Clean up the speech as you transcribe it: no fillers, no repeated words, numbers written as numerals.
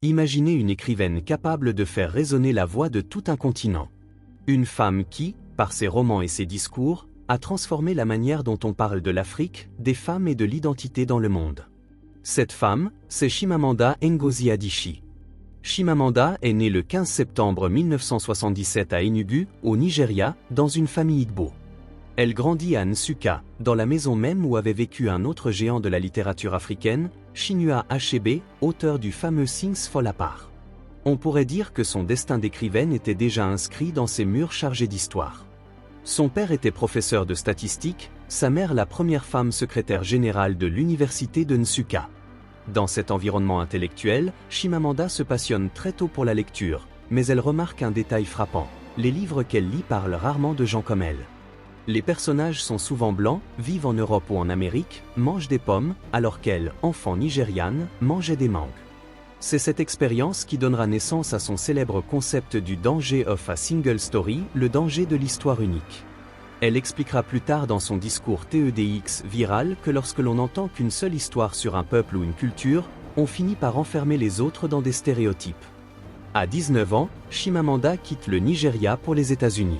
Imaginez une écrivaine capable de faire résonner la voix de tout un continent. Une femme qui, par ses romans et ses discours, a transformé la manière dont on parle de l'Afrique, des femmes et de l'identité dans le monde. Cette femme, c'est Chimamanda Ngozi Adichie. Chimamanda est née le 15 septembre 1977 à Enugu, au Nigeria, dans une famille Igbo. Elle grandit à Nsukka, dans la maison même où avait vécu un autre géant de la littérature africaine, Chinua Achebe, auteur du fameux Things Fall Apart. On pourrait dire que son destin d'écrivaine était déjà inscrit dans ses murs chargés d'histoire. Son père était professeur de statistique, sa mère la première femme secrétaire générale de l'université de Nsukka. Dans cet environnement intellectuel, Chimamanda se passionne très tôt pour la lecture, mais elle remarque un détail frappant. Les livres qu'elle lit parlent rarement de gens comme elle. Les personnages sont souvent blancs, vivent en Europe ou en Amérique, mangent des pommes, alors qu'elle, enfant nigériane, mangeait des mangues. C'est cette expérience qui donnera naissance à son célèbre concept du danger of a single story, le danger de l'histoire unique. Elle expliquera plus tard dans son discours TEDx viral que lorsque l'on n'entend qu'une seule histoire sur un peuple ou une culture, on finit par enfermer les autres dans des stéréotypes. À 19 ans, Chimamanda quitte le Nigeria pour les États-Unis.